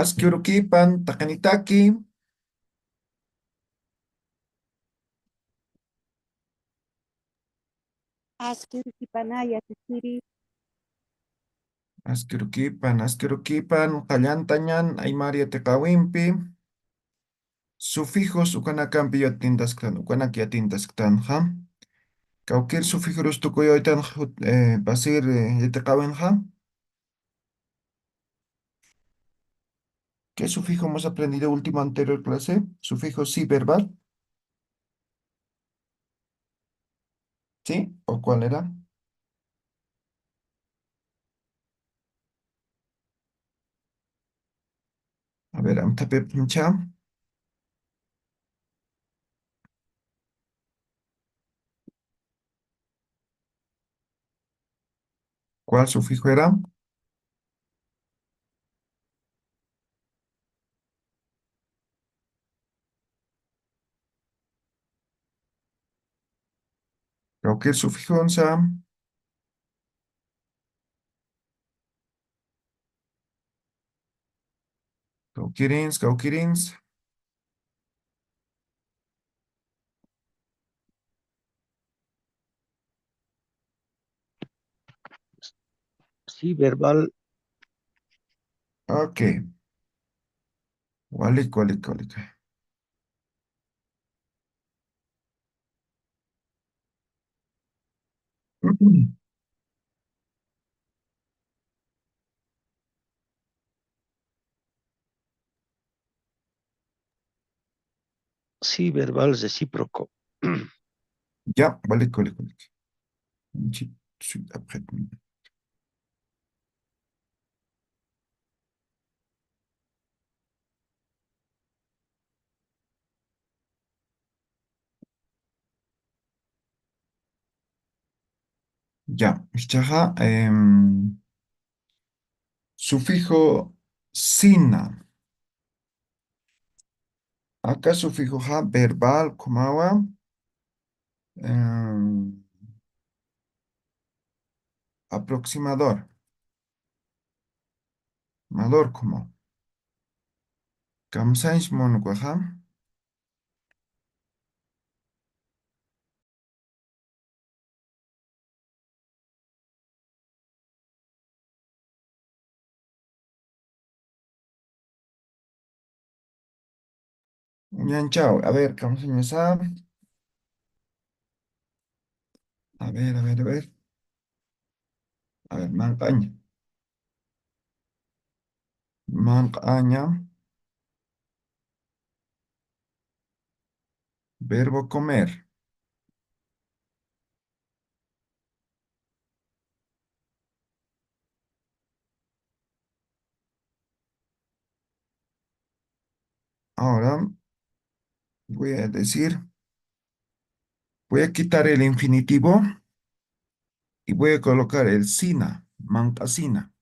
Askirukipan, takanitaki, Askirukipanaya tikiri askirukipan, qallantañan, aymaria teqawinpi, sufijos ukanakampi yatintasqan, ukanak yatintasqan, ha? Kawkir sufijos tukuyoytan, pasir, yateqawin, ha? ¿Qué sufijo hemos aprendido último anterior clase? Sufijo sí verbal, ¿sí? ¿O cuál era? A ver, amtape pincha. ¿Cuál sufijo era? Kawkir sufijo onza, kawkirins. Sí, verbal, Ok, walik, walik, walik. sí, verbal recíproco. Ya, walik, walik, walik. Après. Ya, Chaja, sufijo sina. Acá sufijo ja, verbal, comawa, em, aproximador, mador como. Kamsaish monukuaja. Ñanchao, a ver, kamsaish a ver, a ver, a ver. A ver, mancaña. Mancaña, verbo comer. Ahora voy a decir, voy a quitar el infinitivo y voy a colocar el sina, mancasina.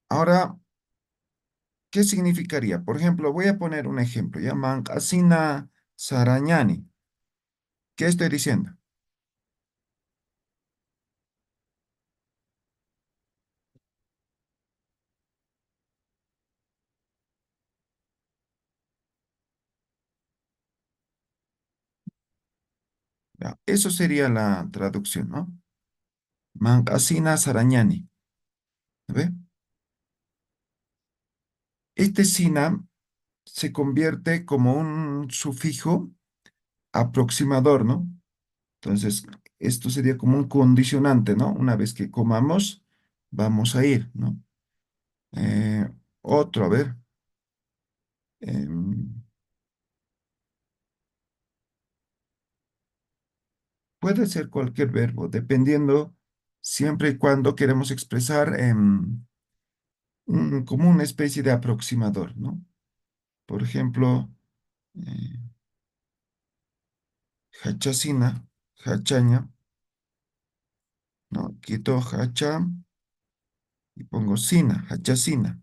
Ahora, ¿qué significaría? Por ejemplo, voy a poner un ejemplo, ya, mancasina sarañani. ¿Qué estoy diciendo? Ya, eso sería la traducción, ¿no? Mancasina sarañani. ¿Ve? Este sina se convierte como un sufijo aproximador, ¿no? Entonces, esto sería como un condicionante, ¿no? Una vez que comamos, vamos a ir, ¿no? Eh, otro, a ver. em, puede ser cualquier verbo, dependiendo, siempre y cuando queremos expresar como una especie de aproximador, ¿no? Por ejemplo, eh, hachacina, hachaña, ¿no? Quito hacha y pongo sina, hachacina.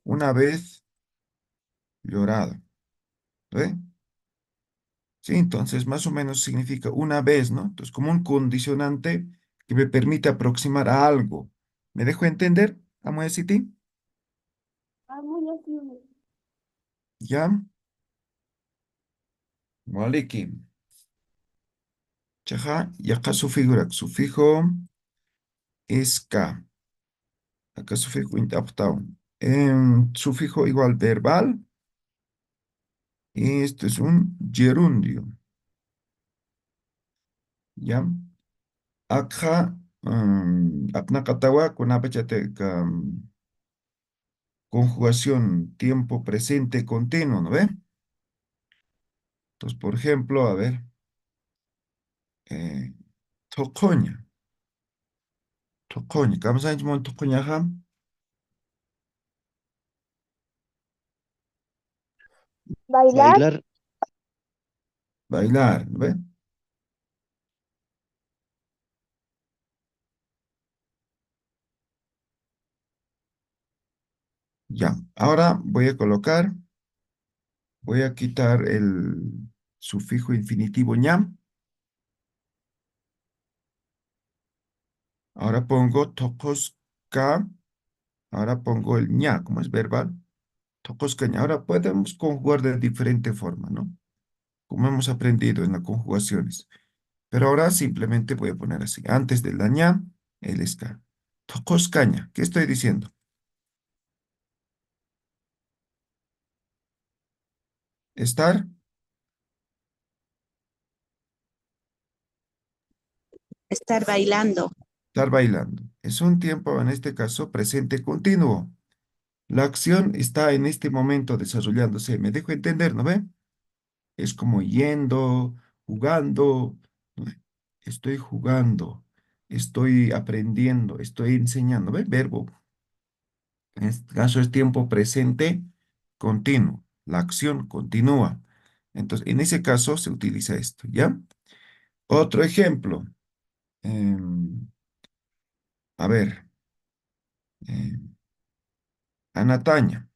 Una vez llorado, ¿ve? Sí, entonces más o menos significa una vez, ¿no? Entonces, como un condicionante que me permite aproximar a algo. ¿Me dejo entender? Amo City. Amo yasiu. Ya. Moliki. Chaja. Y acá su figura. Sufijo es K. Acá sufijo intaptado. Sufijo igual verbal. Y esto es un gerundio. ¿Ya? Acá, apnakatawa con apachate, conjugación tiempo presente continuo, ¿no ve? Entonces, por ejemplo, a ver, eh, tocoña, tocoña, ¿cómo se llama tocoña? Bailar. Bailar, Bailar, ¿no ve? Ya, ahora voy a quitar el sufijo infinitivo ñam, ahora pongo tocosca, ahora pongo el ña, como es verbal, tocoscaña. Ahora podemos conjugar de diferente forma, ¿no? Como hemos aprendido en las conjugaciones. Pero ahora simplemente voy a poner así. Antes del la ña, el esca. Tocoscaña. ¿Qué estoy diciendo? Estar, Estar bailando. estar bailando. Es un tiempo, en este caso, presente continuo. La acción está en este momento desarrollándose. ¿Me dejo entender, no ve? Es como yendo, jugando. ¿No ve? Estoy jugando, estoy aprendiendo, estoy enseñando. ¿Ve? Verbo. En este caso es tiempo presente continuo. La acción continúa. Entonces, en ese caso se utiliza esto, ¿ya? Otro ejemplo. em, a ver, em, Anataña,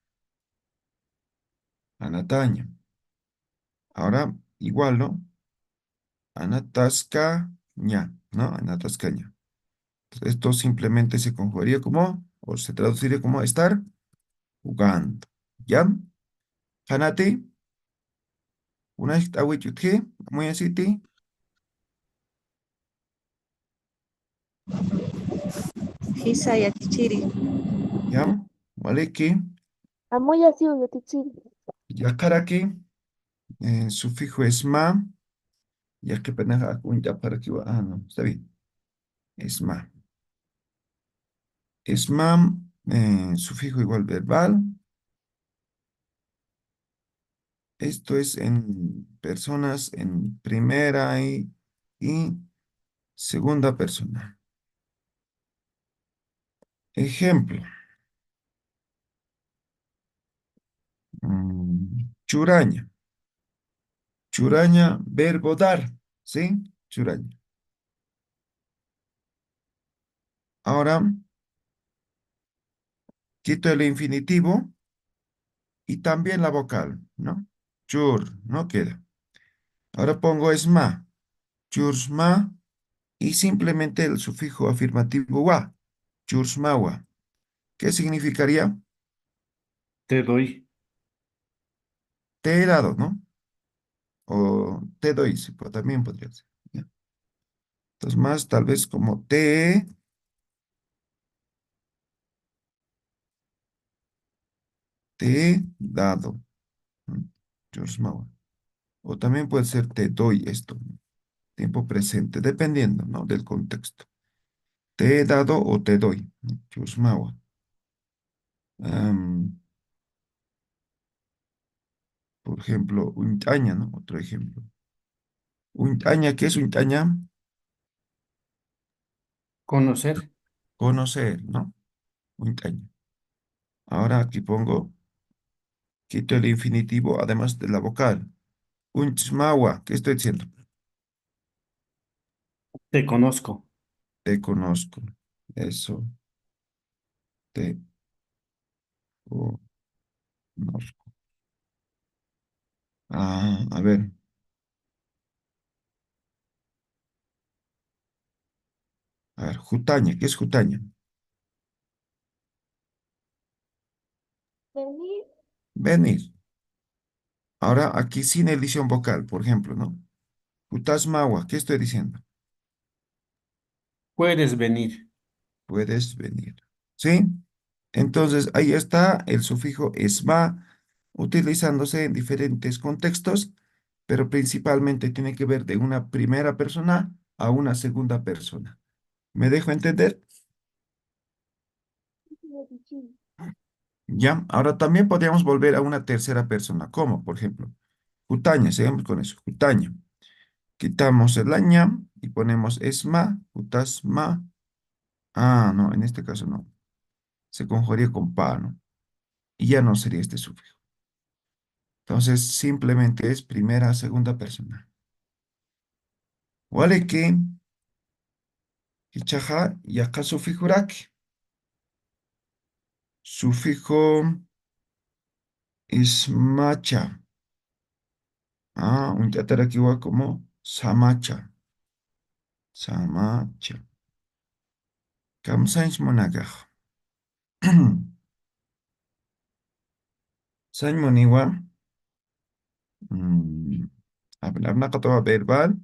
Anataña. Ahora, igual, ¿no? Anatascaña, ¿no? Anatascaña. Entonces, esto simplemente se conjugaría como, o se traduciría como estar jugando, ¿ya? Hanati, una awitutje, muy así, Hisa yatichiri. ¿ya? Waleki, Amo yasiu yatichiri. yakaraki. Sufijo es ma, ya que penaja ya para que no, está bien, es ma. Es ma, sufijo igual verbal. Esto es en personas en primera y segunda persona. Ejemplo, churaña. Churaña, verbo dar, ¿sí? Churaña. Ahora quito el infinitivo y también la vocal, ¿no? Chur, no queda. Ahora pongo esma, chursma, y simplemente el sufijo afirmativo wa, chursmawa. ¿Qué significaría? Te doy. Te he dado, ¿no? O te doy, sí, pues, también podría ser. ¿Ya? Entonces, más tal vez como te he dado. ¿No? Chursmawa. O también puede ser te doy esto, ¿no? Tiempo presente, dependiendo, ¿no? Del contexto. Te he dado o te doy, ¿no? Chursmawa. Am, por ejemplo, untaña, ¿no? Otro ejemplo. Untaña, ¿qué es untaña? Conocer. Conocer, ¿no? Untaña. Ahora aquí pongo, quito el infinitivo, además de la vocal. Unchmawa, ¿qué estoy diciendo? Te conozco. Te conozco. Eso, te conozco. Ah, a ver, jutaña, ¿qué es jutaña? venir. Ahora aquí sin edición vocal, por ejemplo, ¿no? Utasmawa, ¿qué estoy diciendo? Puedes venir. Puedes venir. ¿Sí? Entonces, ahí está el sufijo esma, utilizándose en diferentes contextos, pero principalmente tiene que ver de una primera persona a una segunda persona. ¿Me dejo entender? Ya. Ahora también podríamos volver a una tercera persona. ¿Cómo? Por ejemplo, Jutaña, sigamos con eso. Jutaña. Quitamos el aña y ponemos esma, jutasma. Ah, no, en este caso no. Se conjugaría con pa, ¿no? Y ya no sería este sufijo. Entonces, simplemente es primera, segunda persona. Wale que, kichaja, yaka sufijuraki. Sufijo es macha. Ah, un tatarakiwa como samacha. Samacha. Kamsains monagaj. Sain moniwa. mm, Hablar katawa verbal.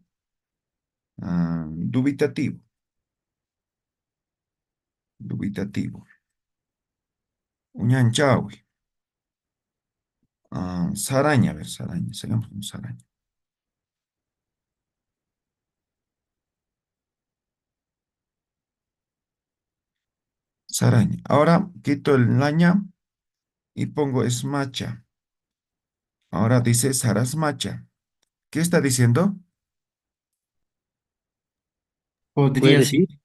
Dubitativo. Dubitativo. Uñanchawi. Saraña, a ver, saraña. Sigamos con saraña. Saraña. Ahora quito el laña y pongo esmacha. Ahora dice sarasmacha. ¿Qué está diciendo? Podrías ¿Puedes ir. ir?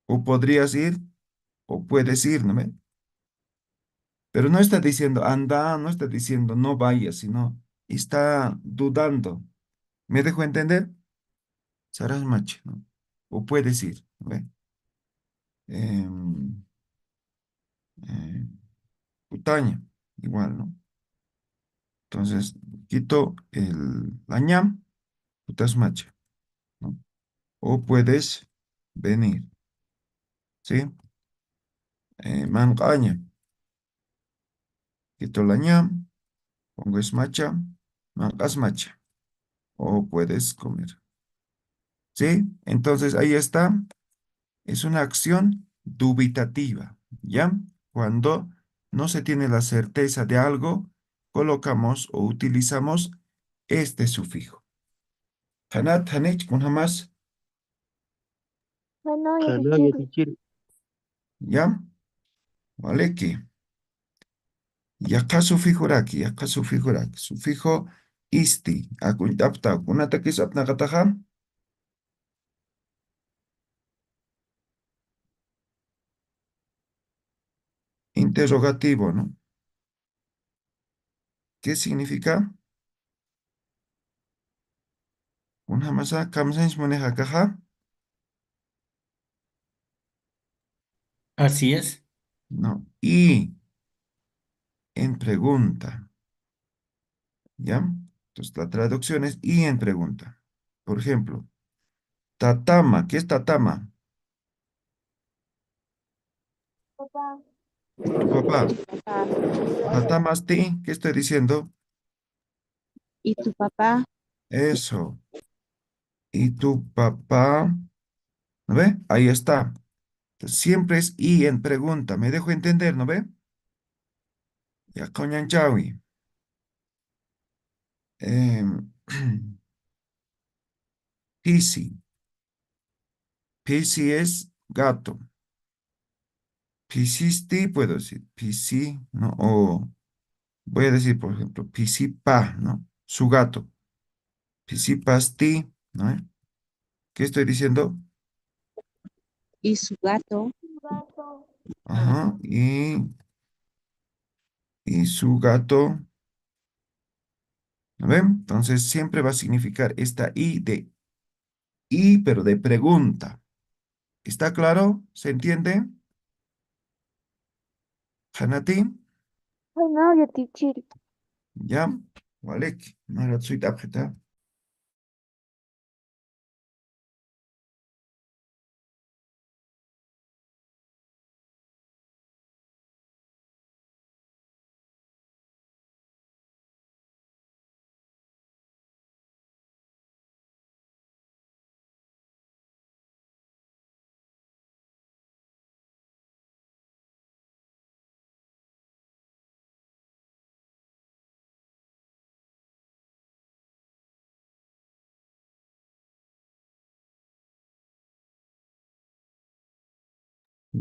O podrías ir o puedes ir, ¿no ve? Pero no está diciendo anda, no está diciendo no vayas, sino está dudando. ¿Me dejo entender? Sarasmacha, ¿no? O puedes ir, ¿no ve? Em, Putaña, igual, ¿no? Entonces, quito la ñam, putasmacha, ¿no? O puedes venir, ¿sí? Mancaña, quito la ñam, pongo esmacha, mancasmacha, o puedes comer, ¿sí? Entonces, ahí está, es una acción dubitativa, ¿ya? Cuando no se tiene la certeza de algo, colocamos o utilizamos este sufijo. Hanat, hanech, con jamás, Bueno, ya Hello, teacher. teacher. ¿ya? ¿Vale? Que yaka sufijuraki, yaka sufijuraki. Sufijo isti. Akuntapta, kunatakis apnakataja. Interrogativo, ¿no? ¿Qué significa? Una masa, kamsens maneja caja. Así es. No. Y en pregunta, ¿ya? Entonces la traducción es y en pregunta. Por ejemplo, tatama, ¿qué es tatama? Papá. Tu papá. Ah, Tatamas ti, ¿qué estoy diciendo? ¿y tu papá? Eso. Y tu papá, ¿no ve? Ahí está. Entonces, siempre es y en pregunta. ¿Me dejo entender, no ve? Ya coñanchawi. Em, Pisi. Pisi es gato. Pisisti, puedo decir. Pisi, ¿no? O voy a decir, por ejemplo, pisipa, ¿no? Su gato. Pisipasti, ¿no? ¿Qué estoy diciendo? ¿Y su gato? Ajá. Y su gato, ¿no ven? Entonces siempre va a significar esta i de i, pero de pregunta. ¿Está claro? ¿Se entiende? Hanati, Bueno, ya teacher. ya, Walek, Maratsuit Abjeta.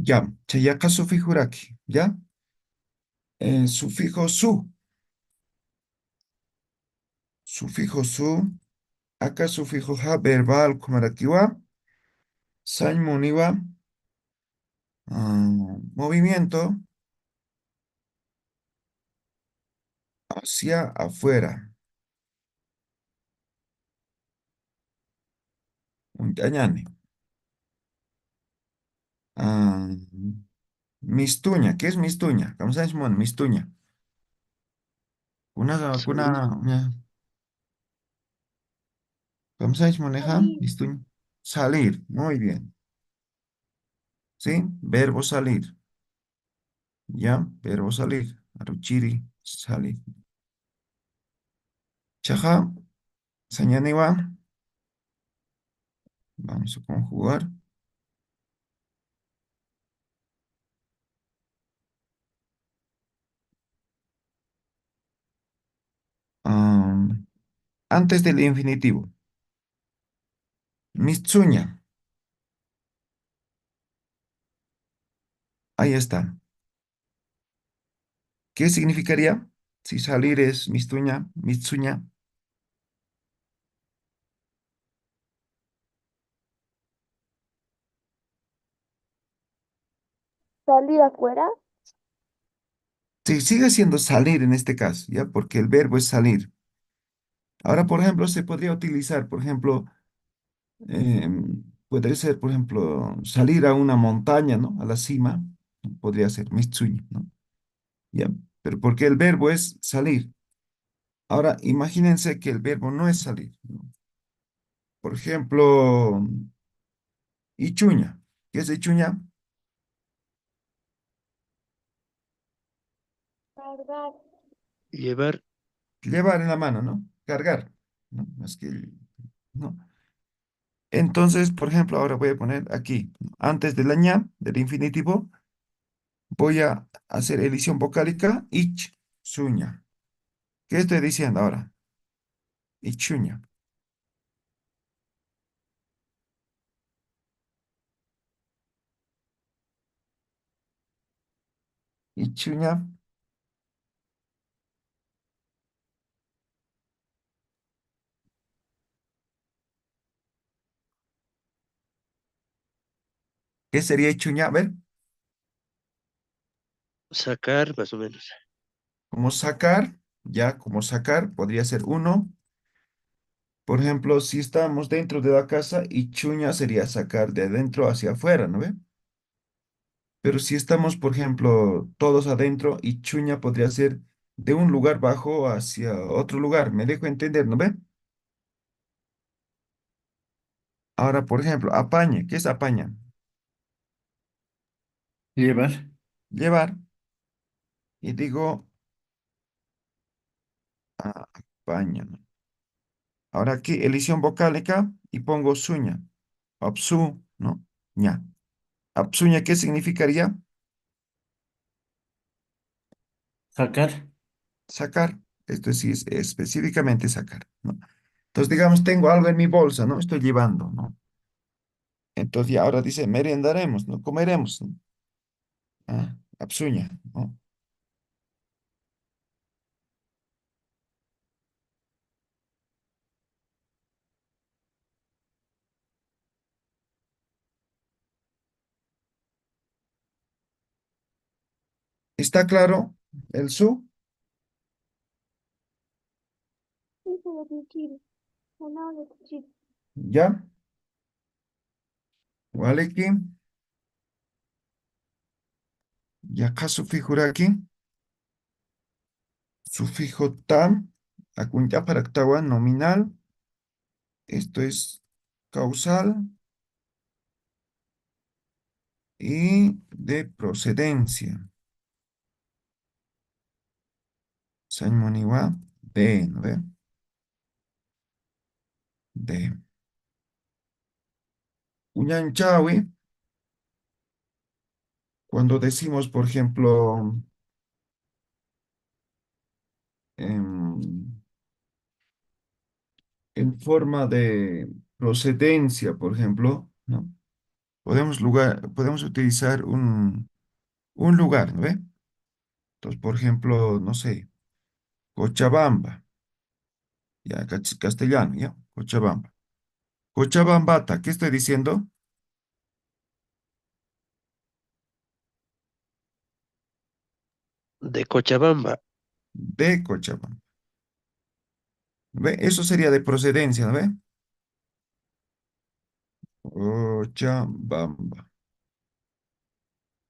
Ya, chayaka sufijuraki, ¿ya? Sufijo sufijo su, acá sufijo ja, verbal, kumarakiwa, sañmuniwa, movimiento hacia afuera, untañani. Ah, mistuña, ¿qué es mistuña? ¿Cómo se llama mistuña? Salir. ¿Cómo se maneja? Salir. Mistuña. Salir, muy bien. ¿Sí? Verbo salir. ¿Ya? Verbo salir. Aruchiri, salir. Chaja, sañaniwa. Vamos a conjugar. Am, antes del infinitivo. Mitsuña. Ahí está. ¿Qué significaría? Si salir es mistuña, mitsuña. Salir afuera. Sí, sigue siendo salir en este caso, ¿ya? Porque el verbo es salir. Ahora, por ejemplo, se podría utilizar, por ejemplo, puede ser, por ejemplo, salir a una montaña, ¿no? A la cima, podría ser Mitsui, ¿no? ¿Ya? Pero porque el verbo es salir. Ahora, imagínense que el verbo no es salir, ¿no? Por ejemplo, Ichuña. ¿Qué es Ichuña? Cargar. Llevar. Llevar en la mano, ¿no? Cargar, ¿no? Más que, ¿no? Entonces, por ejemplo, ahora voy a poner aquí, antes de la ña, del infinitivo, voy a hacer elisión vocálica, ich, suña. ¿Qué estoy diciendo ahora? Ichuña. Ichuña. ¿Qué sería Ichuña? A ver, Sacar, más o menos. como sacar, ya, como sacar, podría ser uno. Por ejemplo, si estamos dentro de la casa, Ichuña sería sacar de adentro hacia afuera, ¿no ve? Pero si estamos, por ejemplo, todos adentro, Ichuña podría ser de un lugar bajo hacia otro lugar. ¿Me dejo entender, no ve? Ahora, por ejemplo, apañe. ¿Qué es apaña? Llevar. Llevar. Y digo, apaña, ¿no? Ahora aquí, elisión vocálica y pongo suña. Apsu, ¿no? ña. Apsuña, ¿qué significaría? Sacar. Sacar. Esto sí es específicamente sacar, ¿no? Entonces, digamos, tengo algo en mi bolsa, ¿no? Estoy llevando, ¿no? Entonces, ya ahora dice, merendaremos, ¿no? Comeremos, ¿no? Apsuña, ¿no? ¿Está claro el su? Hijo de Chile. No, de Chile. ¿Ya? Waleki, ya acá sufijo aquí, sufijo tam, acuña para octava nominal, esto es causal y de procedencia. Sañmoniwa, de, ¿no ve? De. Uñanchawi, cuando decimos, por ejemplo, em, en forma de procedencia, por ejemplo, ¿no? podemos utilizar un lugar, ¿no ve? Entonces, por ejemplo, no sé, Cochabamba, ya, castellano, ya, Cochabamba. Cochabambata, ¿qué estoy diciendo? De Cochabamba. De Cochabamba. ¿Ve? Eso sería de procedencia, ¿no ve? Cochabamba.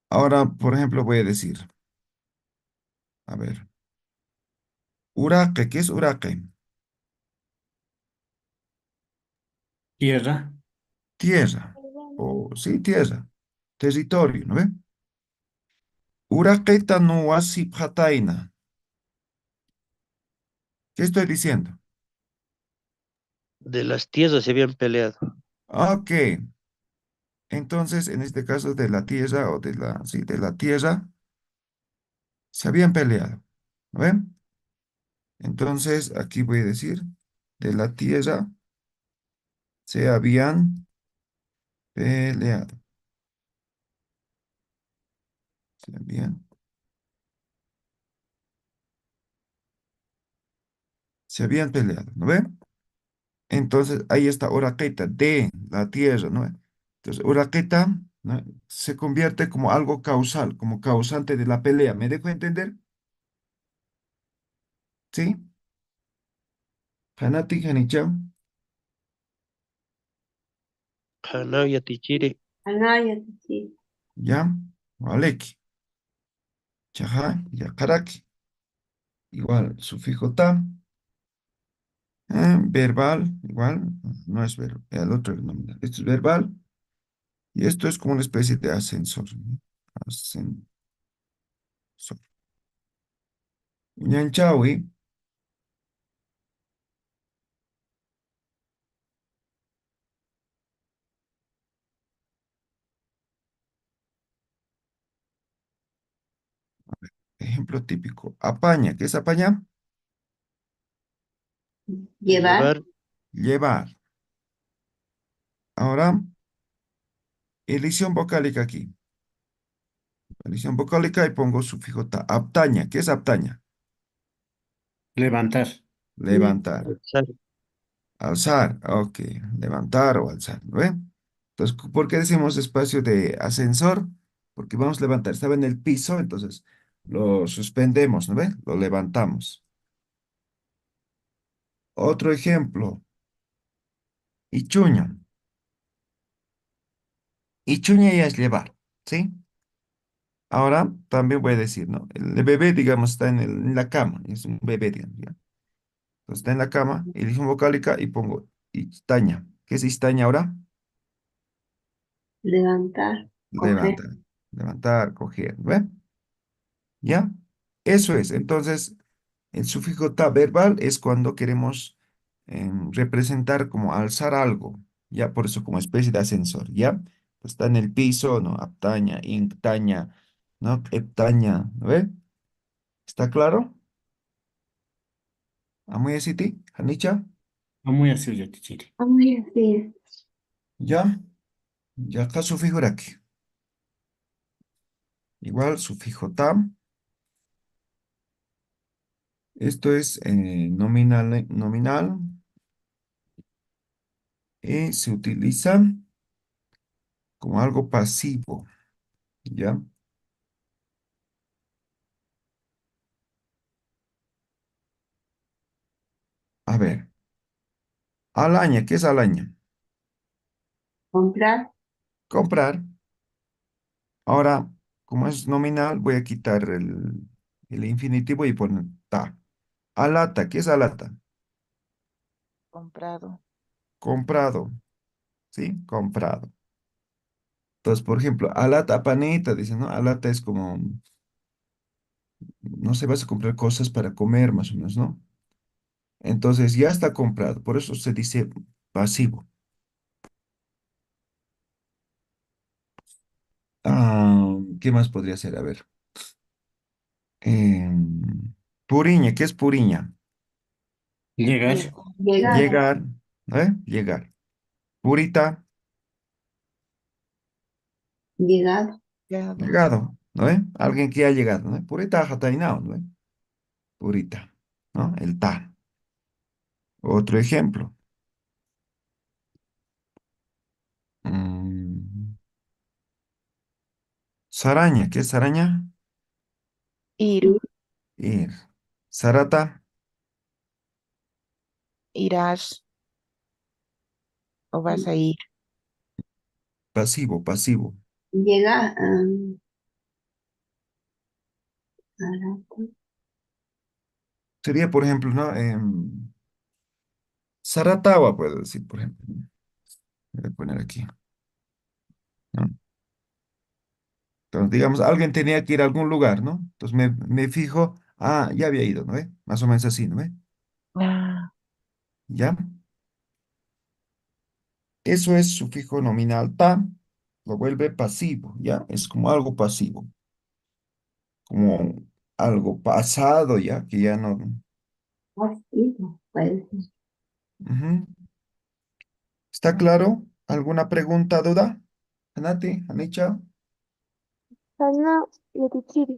Ahora, por ejemplo, voy a decir, a ver, Uraque, ¿qué es Uraque? Tierra. Tierra, o sí, tierra, territorio, ¿no ve? Uraqueta no wasipjataina. ¿Qué estoy diciendo? De las tierras se habían peleado. Ok, entonces en este caso de la tierra o sí, de la tierra se habían peleado, ¿no ven? Entonces aquí voy a decir, de la tierra se habían peleado, se habían, se habían peleado, ¿no ven? Entonces ahí está Uraqueta, de la tierra, ¿no ven? Entonces Uraqueta, ¿no? Se convierte como algo causal, como causante de la pelea, ¿me dejo entender? ¿Sí? Hanati, Hanicham, Hanaya Tichiri. Anaya, sí. ya, Aleki, Chaja, Yakaraki, igual, sufijo tam, verbal, igual, no es verbal, el otro es nominal. Esto es verbal y esto es como una especie de ascensor, ¿no? Ascensor. Ñanchawi, ejemplo típico. Apaña, ¿qué es apaña? Llevar, Llevar. Llevar. Ahora, elisión vocálica aquí. Elisión vocálica y pongo sufijo ta. Aptaña, ¿qué es aptaña? Levantar. Levantar. Alzar. Alzar, ok. Levantar o alzar, ¿no ven? Entonces, ¿por qué decimos espacio de ascensor? Porque vamos a levantar. Estaba en el piso, entonces lo suspendemos, ¿no ven? Lo levantamos. Otro ejemplo. Ichuña. Ichuña ya es llevar, ¿sí? Ahora también voy a decir, ¿no? El bebé, digamos, está en la cama, es un bebé, digamos, ¿ya? Entonces está en la cama, elijo vocálica y pongo istaña. ¿Qué es istaña ahora? levantar, coger, Levantar, levantar, coger, ¿ve? ¿Ya? Eso es. Entonces, el sufijo ta verbal es cuando queremos representar como alzar algo, ¿ya? Por eso como especie de ascensor, ¿ya? Pues está en el piso, ¿no? Aptaña, inctaña, ¿no? Eptaña, ¿no ve? ¿Está claro? ¿Amuye City? ¿Hanicha? Muy así, yo Tichiri. muy así, ¿Ya? Ya acá sufijo aquí. Igual sufijo tam. Esto es nominal, nominal y se utiliza como algo pasivo, ¿ya? A ver, alaña, ¿qué es alaña? comprar, Comprar. Ahora, como es nominal, voy a quitar el infinitivo y poner ta. Alata, ¿qué es alata? Comprado. Comprado, ¿sí? Comprado. Entonces, por ejemplo, alata panita, dicen, ¿no? Alata es como, no sé, vas a comprar cosas para comer, más o menos, ¿no? Entonces, ya está comprado, por eso se dice pasivo. ¿Qué más podría ser? A ver. Puriña, ¿qué es puriña? Llegar. llegar, Llegar, ¿eh? Llegar. Purita, Llegado. Llegado. Llegado, ¿no ve? Alguien que ha llegado, ¿no? Purita hatainao, ¿no ve? Purita, ¿no? El ta. Otro ejemplo. Mm, Saraña, ¿qué es saraña? Ir. Ir. Sarata, Irás o vas a ir. pasivo, pasivo. Llega. Arato. Sería, por ejemplo, ¿no? Saratawa, puedo decir, por ejemplo. Voy a poner aquí, ¿no? Entonces, digamos, alguien tenía que ir a algún lugar, ¿no? Entonces me fijo, ya había ido, ¿no ve? Más o menos así, ¿no ve? Ah, ¿Ya? Eso es sufijo nominal ta, lo vuelve pasivo, ¿ya? Es como algo pasivo, como algo pasado, ¿ya? Que ya no. Pasivo, puede ser. Ujú. ¿Está claro? ¿Alguna pregunta, duda? Anati, Anicha, Ana, Letichiri.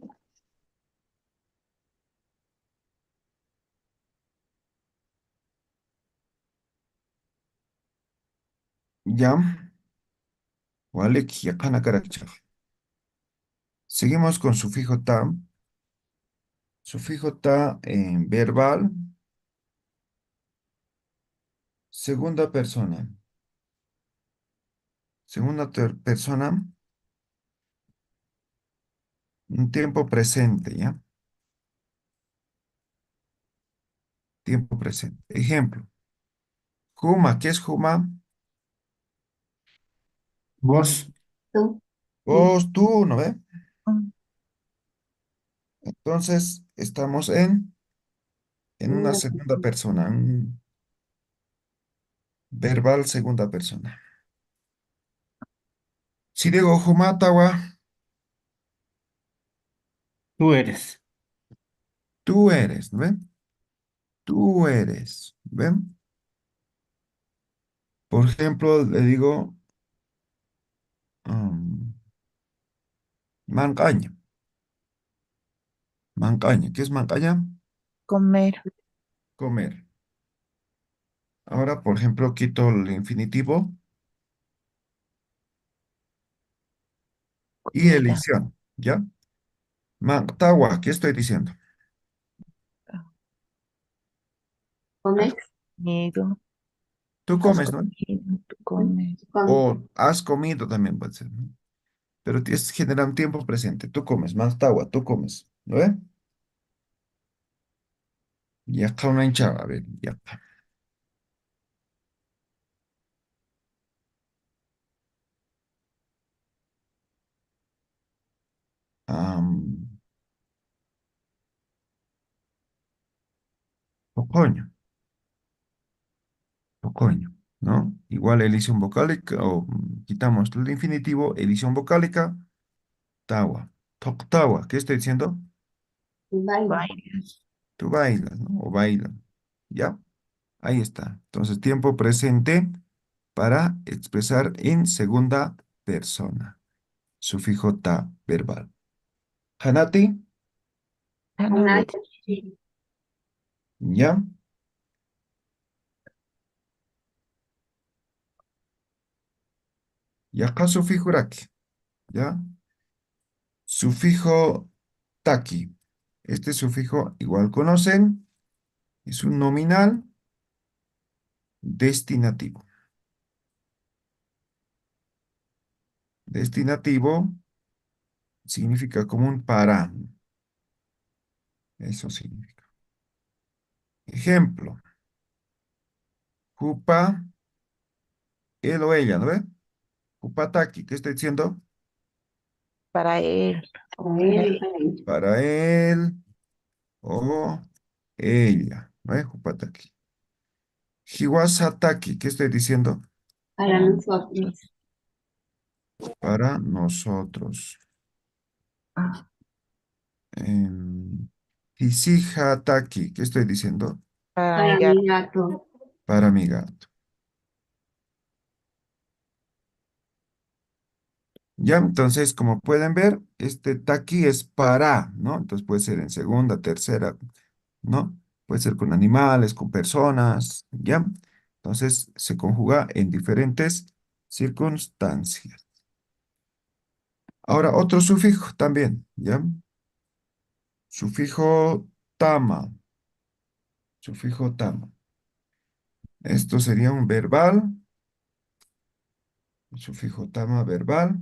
ya. Walik, ya kana karakcha. Seguimos con sufijo ta. Sufijo ta en verbal, segunda persona. Persona, un tiempo presente, ¿ya? Tiempo presente. Ejemplo, Juma, ¿qué es Juma? Vos, Tú. Vos, tú, ¿no ve? Mm, Entonces, estamos en una Una segunda persona. persona, un verbal segunda persona. Si digo Juma, tawa, tú eres. tú eres, ¿no ve? Tú eres, ¿ven? Por ejemplo, le digo um, mancaña. Mancaña, ¿qué es mancaña? Comer. Comer. Ahora, por ejemplo, quito el infinitivo y Comida. elección, ¿ya? Tawa, ¿qué estoy diciendo? Comer. Has comido. Tú Has comes, ¿no? comido. Tú comes. Come. O has comido también puede ser, ¿no? Pero es generar un tiempo presente. Tú comes, tawa, tú comes, ¿no ve? Ya está una hinchada, a ver, ya está. Am, Pocoño, pocoño, ¿no? Igual elisión vocálica, o quitamos el infinitivo, elisión vocálica, tawa. Tawa, ¿qué estoy diciendo? Baila. Bailas. Tú bailas, ¿no? O bailan, ¿ya? Ahí está. Entonces, tiempo presente para expresar en segunda persona. Sufijo ta verbal. Hanati, Ana, Una. Letichiri. ¿ya? Y acá sufijo raki, ¿ya? Sufijo taki. Este sufijo igual conocen, es un nominal destinativo. Destinativo significa como un para. Eso significa. Ejemplo, jupa, él o ella, ¿no ve? Jupataki, ¿qué estoy diciendo? Para él. O Para para él y ella. para ella. Para él o ella, ¿no ve? Jupataki. Hiwasataki, ¿qué estoy diciendo? Para Para nosotros. nosotros. Para nosotros. Ah, Em, Hisijataki, ¿qué estoy diciendo? para mi Para gato. mi gato. Para mi gato. Ya, entonces, como pueden ver, este taqui es para, ¿no? Entonces puede ser en segunda, tercera, ¿no? Puede ser con animales, con personas, ¿ya? Entonces se conjuga en diferentes circunstancias. Ahora, otro sufijo también, ¿ya? Sufijo tama, sufijo tama. Esto sería un verbal, sufijo tama verbal.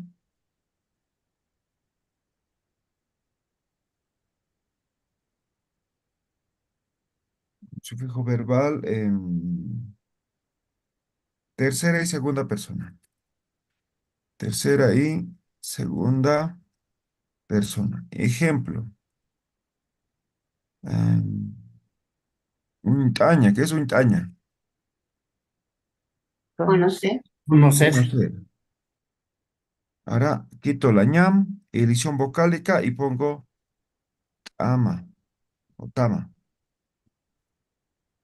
Sufijo verbal en tercera y segunda persona. Tercera y segunda persona. Ejemplo. em, Untaña, ¿qué es untaña? Conocer. Conocer. Conocer. Ahora quito la ñam, edición vocálica y pongo ama o tama.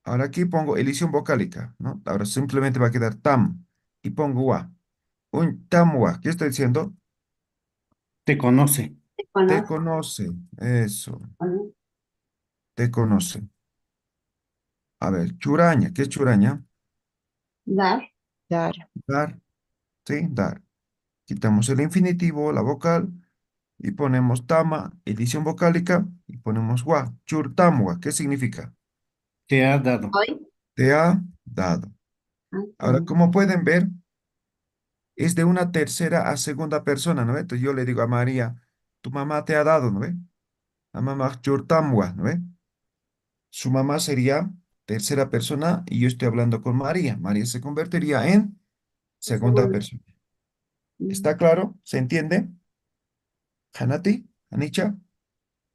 Ahora aquí pongo edición vocálica, ¿no? Ahora simplemente va a quedar tam y pongo wa. Un tamwa, ¿qué estoy diciendo? Te conoce. Te Te conoce. conoce, eso, Conoce. te conoce. A ver, churaña, ¿qué es churaña? Dar. Dar. Dar, sí, dar. Quitamos el infinitivo, la vocal, y ponemos tama, edición vocálica, y ponemos wa. Churtamwa, ¿qué significa? Te ha dado. Hoy. Te ha dado. Ahora, como pueden ver, es de una tercera a segunda persona, ¿no ve? Entonces yo le digo a María, tu mamá te ha dado, ¿no ve? La mamá churtamwa, ¿no ve? Su mamá sería tercera persona y yo estoy hablando con María. María se convertiría en segunda Segundo. persona. ¿Está claro? ¿Se entiende? Hanati, Anicha,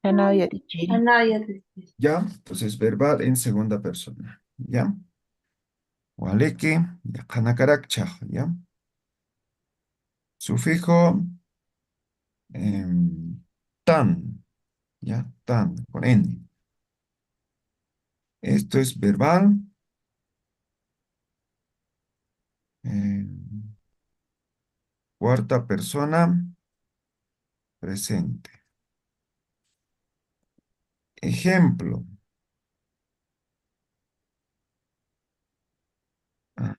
Hanaya teacher. Anaya teacher. ¿ya? Entonces verbal en segunda persona, ¿ya? Waleke, ya kanakarakcha, ¿ya? Sufijo tan, ¿ya? Tan, con N. Esto es verbal. em, Cuarta persona presente. Ejemplo. Ah,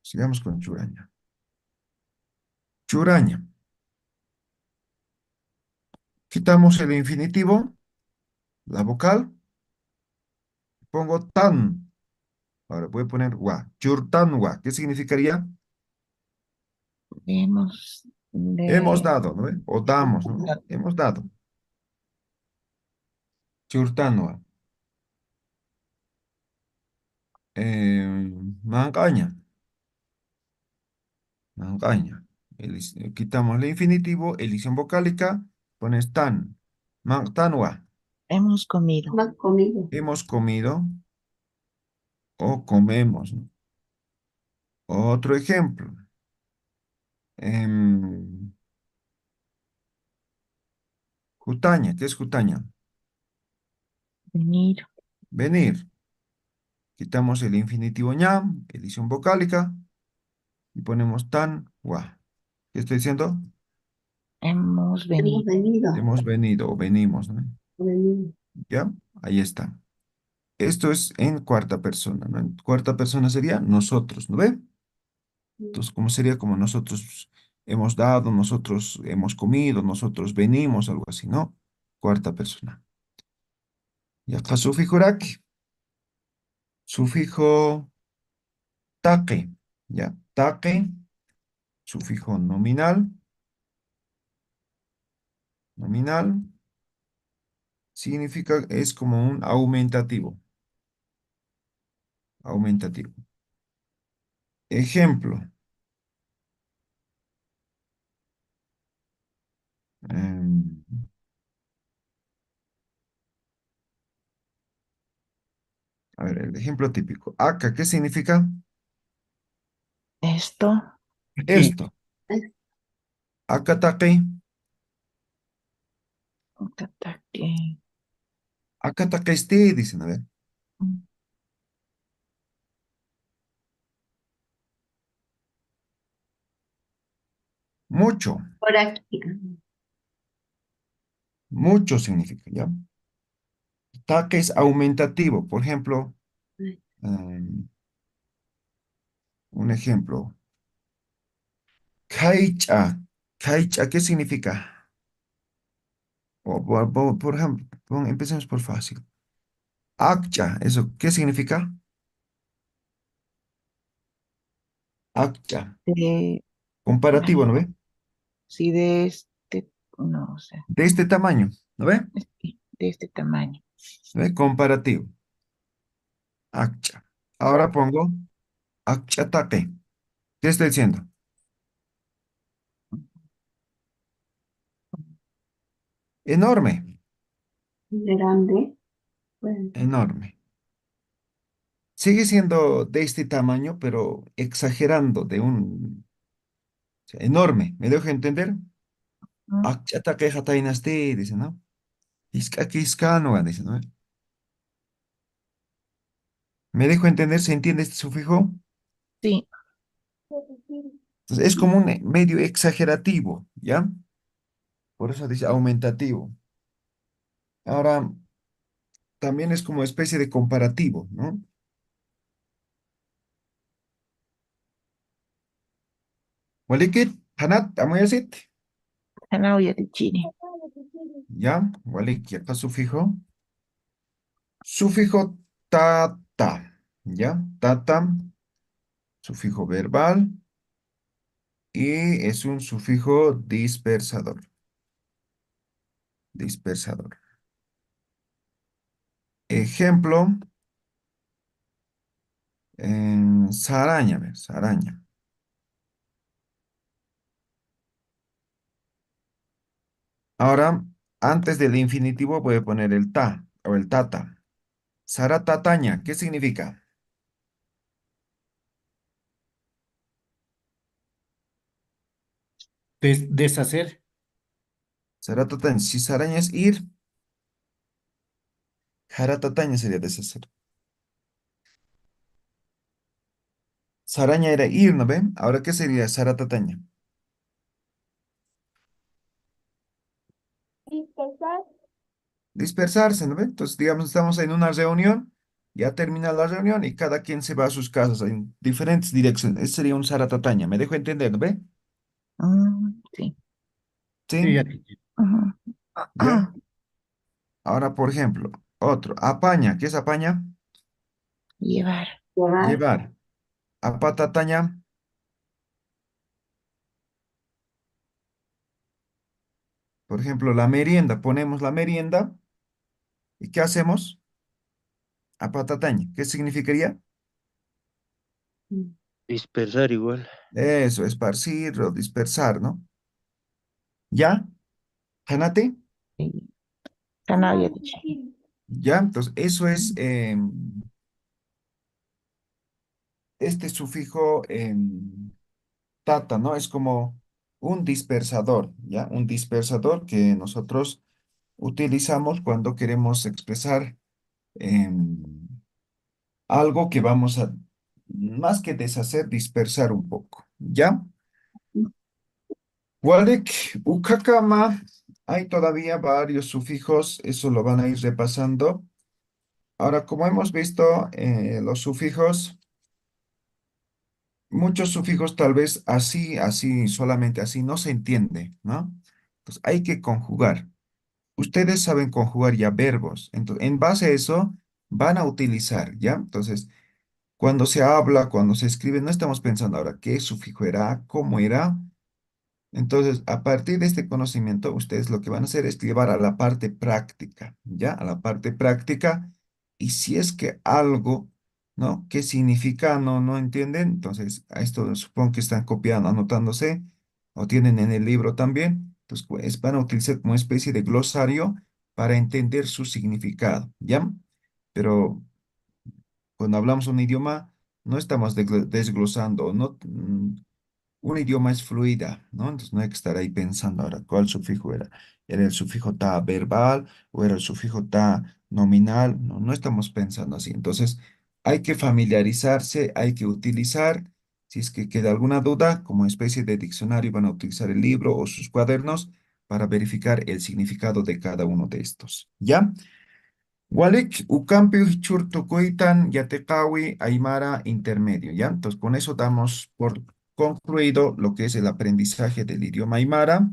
sigamos con churaña. Churaña. Quitamos el infinitivo, la vocal, pongo tan. Ahora voy a poner wa. Churtanwa. ¿Qué significaría? Hemos Hemos de dado, ¿no? O damos, ¿no? Hemos dado. Churtanwa. Mancaña. Mancaña. Quitamos el infinitivo, edición vocálica, pones tan. Tanwa. hemos comido. Hemos comido. Hemos comido o comemos, ¿no? Otro ejemplo. Em, Jutaña. ¿Qué es jutaña? Venir. Venir. Quitamos el infinitivo ñam, edición vocálica, y ponemos tan, wa. ¿Qué estoy diciendo? Hemos Hemos venido. venido. Hemos venido o venimos, ¿no? Venido. ¿Ya? Ahí está. Esto es en cuarta persona, ¿no? En cuarta persona sería nosotros, ¿no ve? Entonces, ¿cómo sería como nosotros hemos dado, nosotros hemos comido, nosotros venimos, algo así, ¿no? Cuarta persona. Y acá sufijo raki, sufijo taque, ¿ya? Taque, sufijo nominal, nominal, significa, es como un aumentativo, aumentativo. Ejemplo, em, a ver, el ejemplo típico. Acá, ¿qué significa? Esto. Aquí. Esto. Es Acá taque, Tataki. acá taque este, dicen, a ver. mucho, Práctica. mucho significa, ¿ya? Ta que es aumentativo, por ejemplo, un ejemplo, kaicha, kaicha, ¿qué significa? Por ejemplo, empecemos por fácil. Akcha, ¿eso qué significa? Akcha, De, comparativo, ay, ¿no ve? sí, de este, no, o sea, De este tamaño, ¿no ve? sí, de este tamaño. ¿No ve? Comparativo, akcha. Ahora pongo akchatake. ¿Qué estoy diciendo? Enorme, Grande. Bueno, enorme. Sigue siendo de este tamaño, pero exagerando de un enorme. ¿Me dejo entender? ¿No? Akchatake hatainasti, dice, ¿no? Iskaki iskanoa, dice, ¿no? ¿Me dejo entender? ¿Se entiende este sufijo? Sí, Entonces, es como un medio exagerativo, ¿ya? Por eso dice aumentativo. Ahora, también es como especie de comparativo, ¿no? Walikit, hanat, amoyasit, zanahoria de Chile. ¿ya? Walik, acá sufijo. Sufijo tata, ¿ya? Tata, sufijo verbal y es un sufijo dispersador, dispersador. Ejemplo, saraña, a ver, saraña. Ahora, antes del infinitivo voy a poner el ta o el tata. Saratataña, ¿qué significa? Deshacer. Saratataña, si saraña es ir, jaratataña sería deshacer. Saraña era ir, ¿no ven? Ahora, ¿qué sería saratataña? Dispersar. Dispersarse, ¿no ven? Entonces, digamos, estamos en una reunión, ya termina la reunión y cada quien se va a sus casas en diferentes direcciones. Ese sería un saratataña. ¿Me dejo entender, no ve? Sí. Sí, ¿Sí? ya te entiendo. Ujú. ¿Ya? Ahora, por ejemplo, otro. Apaña, ¿qué es apaña? Llevar. llevar. Llevar. Apatataña, por ejemplo, la merienda. Ponemos la merienda y ¿qué hacemos? Apatataña. ¿Qué significaría? Mm. Dispersar igual. Eso, esparcir o dispersar, ¿no? ¿Ya? ¿Janate? Y zanahoria de Chile. ¿Ya? Entonces, eso es este sufijo tata, ¿no? Es como un dispersador, ¿ya? Un dispersador que nosotros utilizamos cuando queremos expresar em, algo que vamos a, más que deshacer, dispersar un poco, ¿ya? Walek, ukakama, hay todavía varios sufijos, eso lo van a ir repasando. Ahora, como hemos visto, los sufijos, muchos sufijos tal vez así, así, solamente así, no se entiende, ¿no? Entonces, hay que conjugar. Ustedes saben conjugar ya verbos, entonces, en base a eso, van a utilizar, ¿ya? Entonces, cuando se habla, cuando se escribe, no estamos pensando ahora qué sufijo era, cómo era. Entonces, a partir de este conocimiento, ustedes lo que van a hacer es llevar a la parte práctica, ¿ya? A la parte práctica. Y si es que algo, ¿no? ¿Qué significa? No entienden. Entonces, a esto supongo que están copiando, anotándose, o tienen en el libro también. Entonces, pues, van a utilizar como especie de glosario para entender su significado, ¿ya? Pero cuando hablamos un idioma, no estamos desglosando, no, un idioma es fluida, ¿no? Entonces no hay que estar ahí pensando ahora cuál sufijo era. ¿Era el sufijo ta verbal o era el sufijo ta nominal? No estamos pensando así. Entonces hay que familiarizarse, hay que utilizar Si es que queda alguna duda, como especie de diccionario van a utilizar el libro o sus cuadernos para verificar el significado de cada uno de estos. ¿Ya? Walik, Ucampi, Churtucuitan, Yatecawi, Aymara, intermedio, ¿ya? Entonces, con eso damos por concluido lo que es el aprendizaje del idioma Aymara.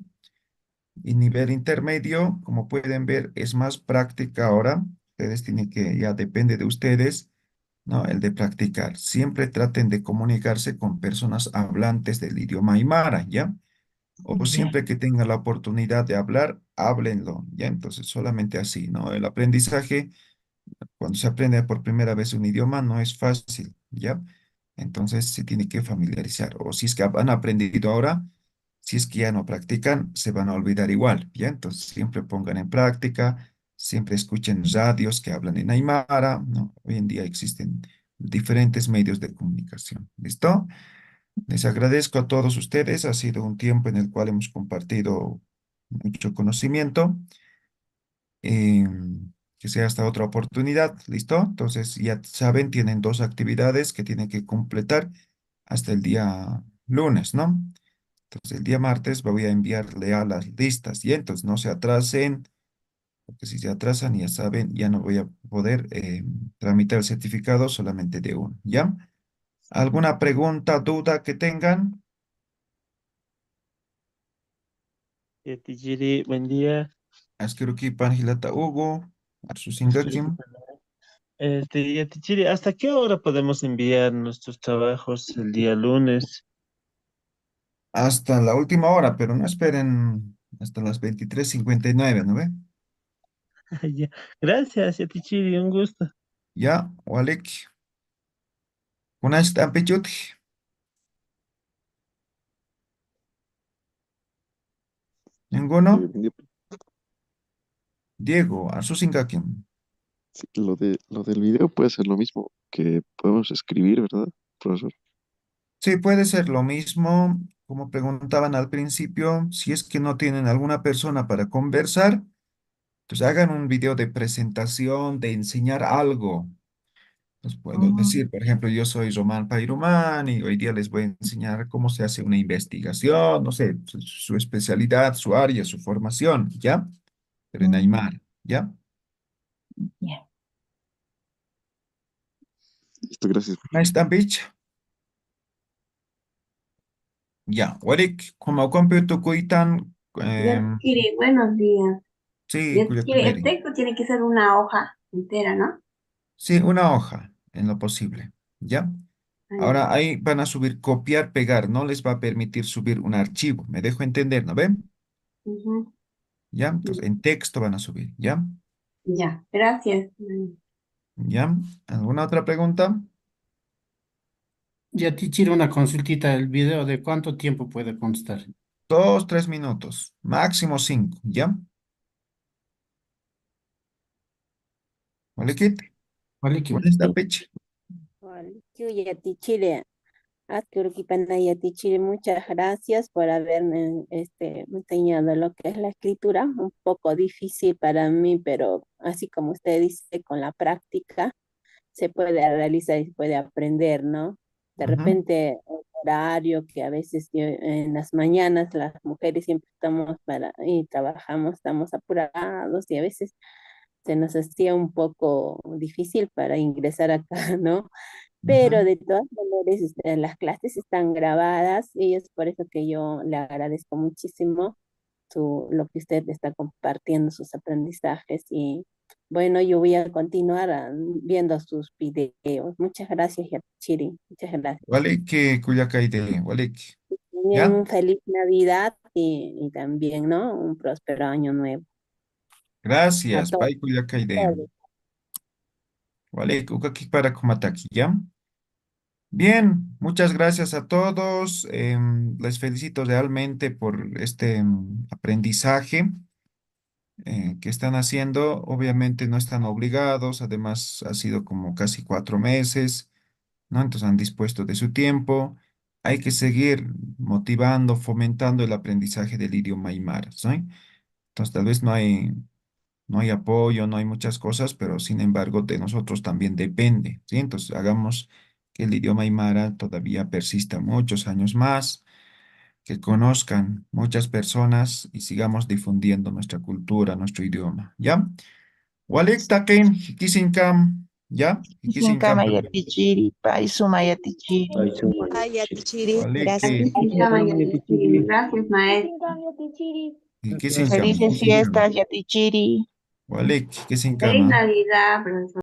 Y nivel intermedio, como pueden ver, es más práctica ahora. Ustedes tienen que, ya depende de ustedes, ¿no? El de practicar. Siempre traten de comunicarse con personas hablantes del idioma Aymara, ¿ya? O Ya. siempre que tengan la oportunidad de hablar, háblenlo, ¿ya? Entonces, solamente así, ¿no? El aprendizaje cuando se aprende por primera vez un idioma no es fácil, ¿ya? Entonces se tiene que familiarizar. O si es que han aprendido ahora, si es que ya no practican, se van a olvidar igual, ¿ya? Entonces siempre pongan en práctica, siempre escuchen radios que hablan en Aymara, ¿no? Hoy en día existen diferentes medios de comunicación, ¿listo? Les agradezco a todos ustedes, ha sido un tiempo en el cual hemos compartido mucho conocimiento. Que sea hasta otra oportunidad, ¿listo? Entonces, ya saben, tienen dos actividades que tienen que completar hasta el día lunes, ¿no? Entonces, el día martes voy a enviarle a las listas y entonces no se atrasen, porque si se atrasan, ya saben, ya no voy a poder tramitar el certificado solamente de uno, ¿ya? ¿Alguna pregunta, duda que tengan? Yatijiri, buen día. Askeruki Panjilata Hugo, Estoy Arsusingakim. Yatijiri, ¿hasta qué hora podemos enviar nuestros trabajos el día lunes? Hasta la última hora, pero no esperen hasta las 23:59, ¿no ve? Ya. Gracias, Yatijiri, un gusto. Ya, Walik, una estampichut, ninguno. Buen día. Diego, Arsusingakim. Sí, lo del video puede ser lo mismo que podemos escribir, ¿verdad, profesor? Sí, puede ser lo mismo, como preguntaban al principio, si es que no tienen alguna persona para conversar, pues hagan un video de presentación, de enseñar algo. Les puedo decir, por ejemplo, yo soy Román Pairumán y hoy día les voy a enseñar cómo se hace una investigación, no sé, su especialidad, su área, su formación, ¿ya? Pero en Aymara, ¿ya? Ya. Listo, gracias, Nice profesor. to meet you. Ya, Warik, como computo kuitan, Ya quiere, buenos días. sí, Ya cuya quiere, el quiere. texto tiene que ser una hoja entera, ¿no? Sí, una hoja, en lo posible, ¿ya? Ah, ya. Ahora ahí van a subir, copiar, pegar, no les va a permitir subir un archivo, me dejo entender, ¿no ven? Ujú. ¿Ya? Entonces, en texto van a subir, ¿ya? Ya, gracias. ¿Ya? ¿Alguna otra pregunta? Ya te quiero una consultita. ¿El video de cuánto tiempo puede constar? 2, 3 minutos, máximo 5, ¿ya? ¿Vale, Kit? ¿Vale? Que ¿Cuál es la fecha? Chile, Chile, muchas gracias por haberme enseñado lo que es la escritura, un poco difícil para mí, pero así como usted dice, con la práctica se puede realizar y se puede aprender, ¿no? De Ujú, repente, un horario que a veces en las mañanas las mujeres siempre estamos para y trabajamos, estamos apurados y a veces se nos hacía un poco difícil para ingresar acá, ¿no? Pero ujú. de todas maneras, las clases están grabadas y es por eso que yo le agradezco muchísimo lo que usted está compartiendo, sus aprendizajes y bueno, yo voy a continuar viendo sus videos. Muchas gracias, Chiri. Muchas gracias. ¿Vale? Que cuya caide, ¿vale? También ¿Ya? un feliz Navidad y también, ¿no? Un próspero año nuevo. A Gracias. todos. Bye, cuya caide. ¿Vale? Kukaki para Kumataki, ¿ya? Bien, muchas gracias a todos. Les felicito realmente por este aprendizaje que están haciendo. Obviamente no están obligados, además ha sido como casi 4 meses, ¿no? Entonces han dispuesto de su tiempo. Hay que seguir motivando, fomentando el aprendizaje del idioma aymara, ¿sí? Entonces tal vez no hay apoyo, no hay muchas cosas, pero sin embargo de nosotros también depende, ¿sí? Entonces hagamos que el idioma aymara todavía persista muchos años más, que conozcan muchas personas y sigamos difundiendo nuestra cultura, nuestro idioma, ¿ya? Walik takin, hikisinkam, ¿ya? Hikisinkam. Kama yatichiri, paisuma yatichiri. Ay, su madre. Vaya, Tichiri, Waliki, gracias. Gracias, maestra. hikisinkam, Felices hikisinkam. fiestas, yatichiri. Walik, Feliz hikisinkam, ¿ah? Navidad, profesor.